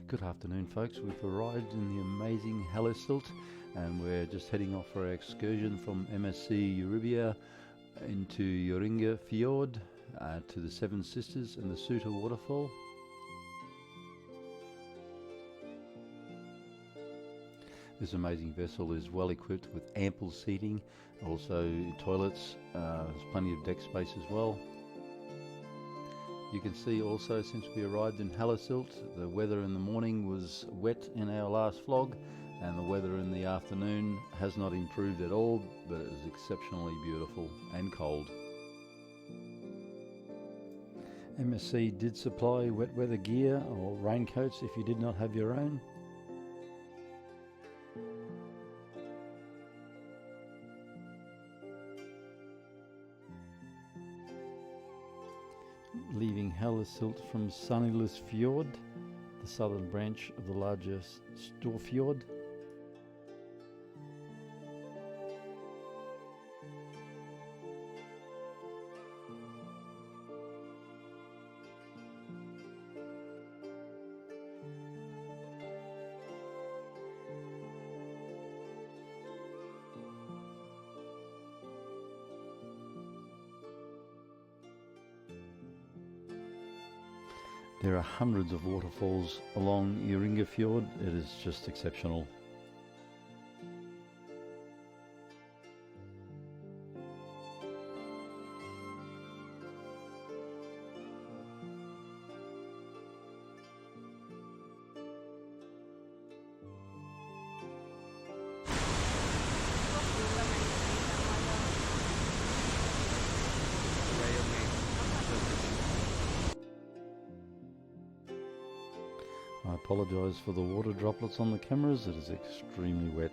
Good afternoon, folks. We've arrived in the amazing Hellesilt and we're just heading off for our excursion from MSC Euribia into Geirangerfjord to the Seven Sisters and the Suitor waterfall. This amazing vessel is well equipped with ample seating, also toilets, there's plenty of deck space as well. You can see also, since we arrived in Hellesilt, the weather in the morning was wet in our last vlog, and the weather in the afternoon has not improved at all, but it is exceptionally beautiful and cold. MSC did supply wet weather gear or raincoats if you did not have your own. Leaving Hellesilt from Suitor, the southern branch of the larger Suitor. There are hundreds of waterfalls along Geirangerfjord. It is just exceptional. I apologise for the water droplets on the cameras, it is extremely wet.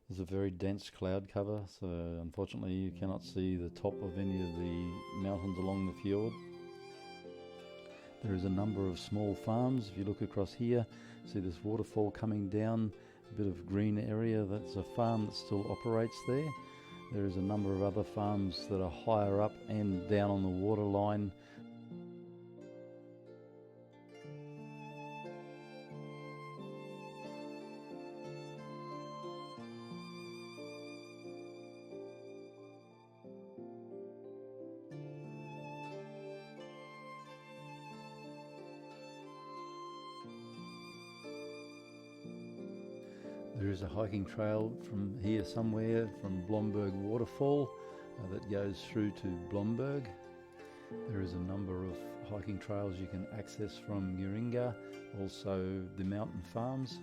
There's a very dense cloud cover, so unfortunately you cannot see the top of any of the mountains along the fjord. There is a number of small farms. If you look across here, see this waterfall coming down, a bit of green area, that's a farm that still operates there. There is a number of other farms that are higher up and down on the waterline. There is a hiking trail from here somewhere from Blomberg Waterfall that goes through to Blomberg. There is a number of hiking trails you can access from Geiranger, also the mountain farms.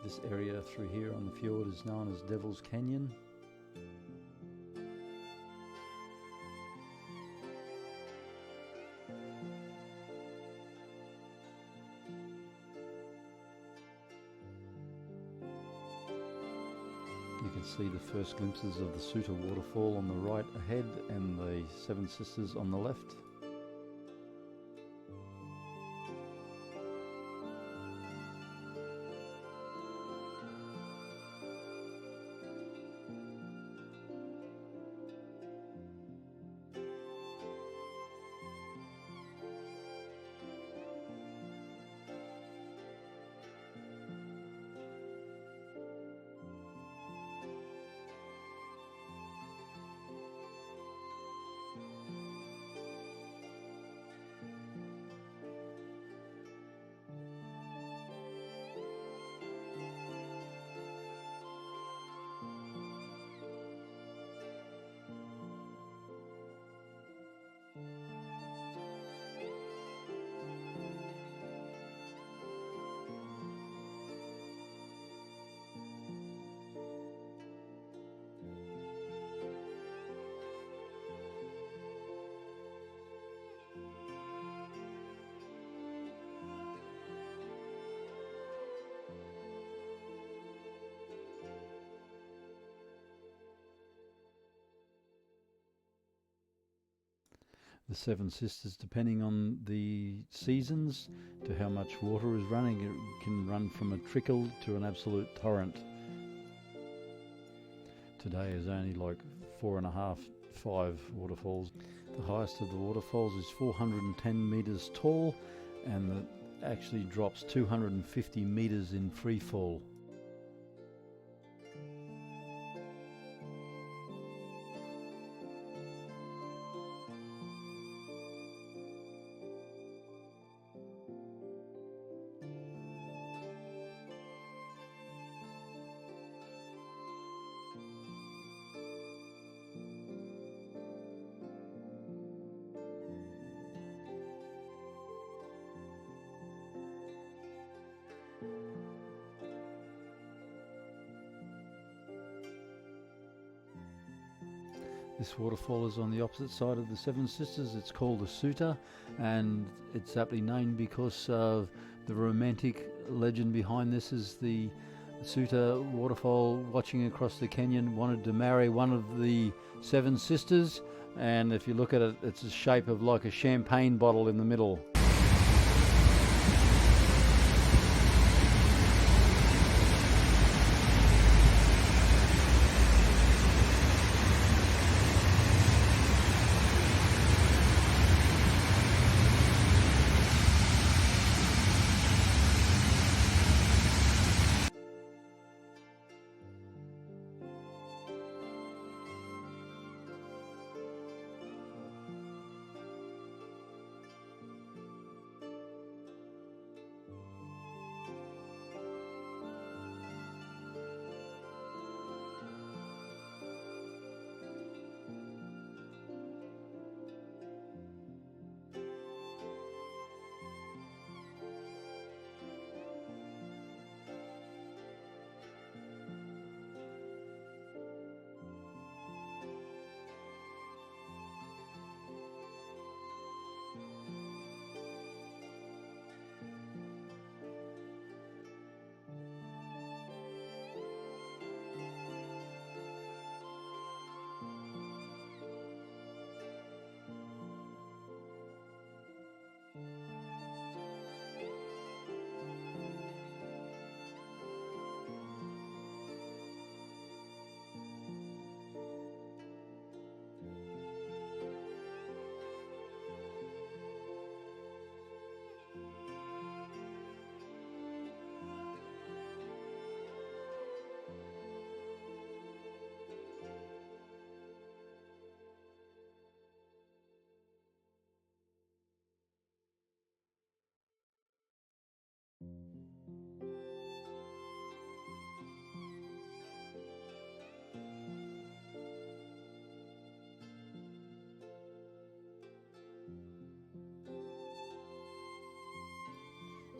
This area through here on the fjord is known as Devil's Canyon. You can see the first glimpses of the Suitor waterfall on the right ahead and the Seven Sisters on the left. The Seven Sisters, depending on the seasons to how much water is running, it can run from a trickle to an absolute torrent. Today is only like 4.5, 5 waterfalls. The highest of the waterfalls is 410 metres tall, and it actually drops 250 metres in free fall. This waterfall is on the opposite side of the Seven Sisters. It's called the Suitor, and it's aptly named because the romantic legend behind this is the Suitor waterfall, watching across the canyon, wanted to marry one of the Seven Sisters, and if you look at it, it's the shape of like a champagne bottle in the middle.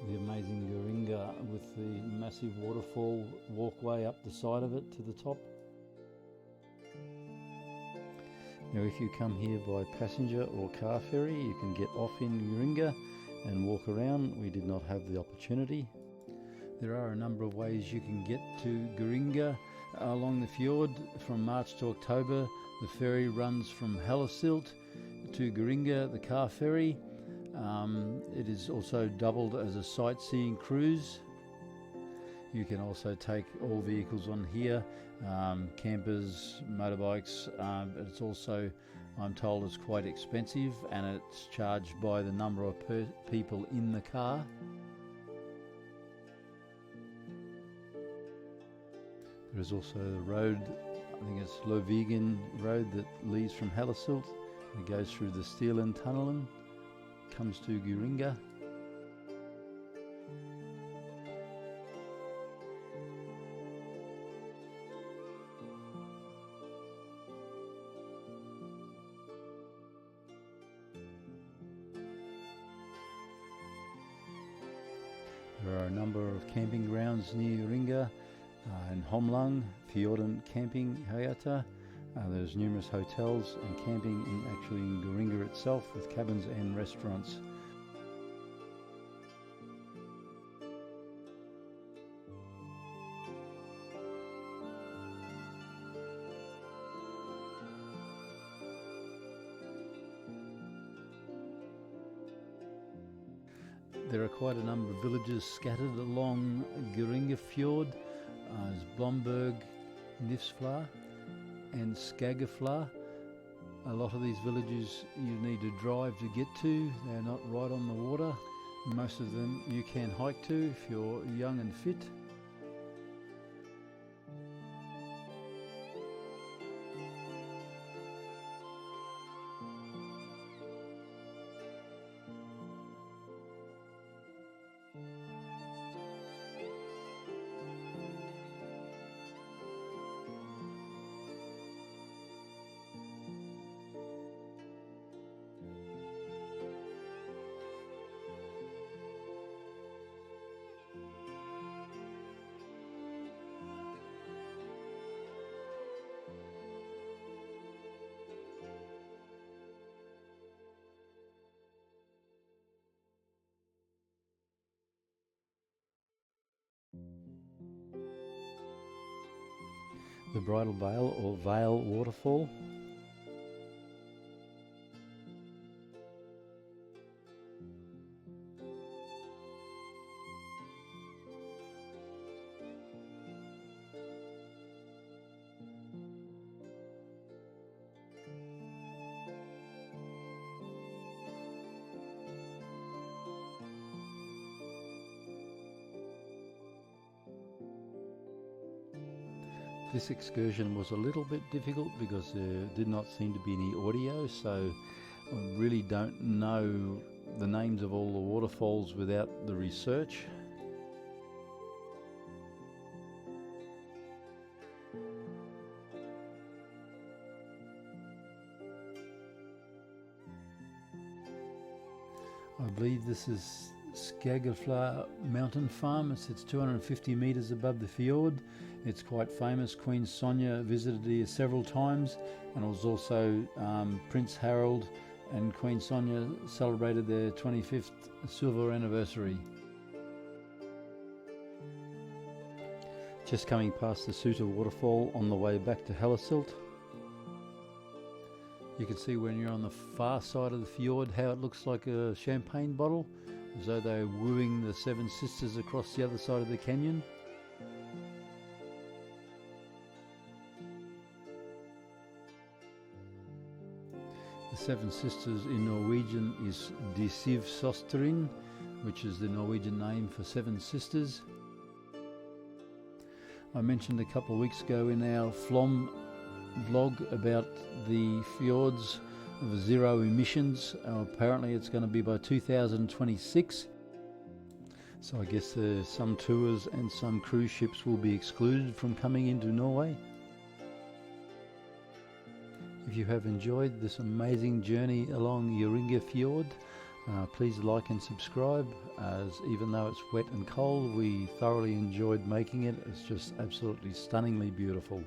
The amazing Geirangerfjord with the massive waterfall walkway up the side of it to the top. Now if you come here by passenger or car ferry, you can get off in Geirangerfjord and walk around. We did not have the opportunity. There are a number of ways you can get to Geirangerfjord along the fjord. From March to October, the ferry runs from Hellesilt to Geirangerfjord, the car ferry. It is also doubled as a sightseeing cruise. You can also take all vehicles on here, campers, motorbikes, but it's also, I'm told, it's quite expensive, and it's charged by the number of people in the car. There is also the road, I think it's Lovigen Road, that leads from Hellesilt. It goes through the Stelen Tunnelen, comes to Geirangerfjord. There are a number of camping grounds near Ringa, in Homlang, Fjorden Camping Hayata. There's numerous hotels and camping in Geirangerfjord itself, with cabins and restaurants. There are quite a number of villages scattered along Geirangerfjord. There's Blomberg, Nifsfla and Skagafla. A lot of these villages you need to drive to get to. They're not right on the water. Most of them you can hike to if you're young and fit. The Bridal Vale or Vale Waterfall. This excursion was a little bit difficult because there did not seem to be any audio, so I really don't know the names of all the waterfalls without the research. I believe this is Skagafla Mountain Farm. It sits 250 metres above the fjord. It's quite famous. Queen Sonja visited here several times, and it was also Prince Harold and Queen Sonja celebrated their 25th silver anniversary. Just coming past the Suitor waterfall on the way back to Hellesilt. You can see when you're on the far side of the fjord how it looks like a champagne bottle, as though they're wooing the Seven Sisters across the other side of the canyon. The Seven Sisters in Norwegian is De Siv Søsteren, which is the Norwegian name for Seven Sisters. I mentioned a couple of weeks ago in our Flom vlog about the fjords of zero emissions. Apparently it's going to be by 2026. So I guess some tours and some cruise ships will be excluded from coming into Norway. If you have enjoyed this amazing journey along Geirangerfjord, please like and subscribe, as even though it's wet and cold, we thoroughly enjoyed making it. It's just absolutely stunningly beautiful.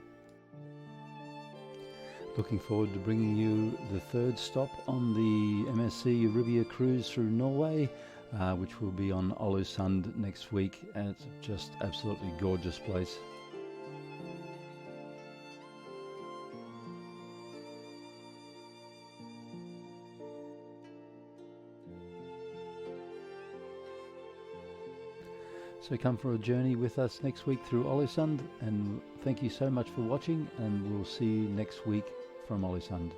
Looking forward to bringing you the third stop on the MSC Rivia cruise through Norway, which will be on Ålesund next week, and it's just absolutely gorgeous place. So come for a journey with us next week through Ålesund, and thank you so much for watching, and we'll see you next week from Ålesund.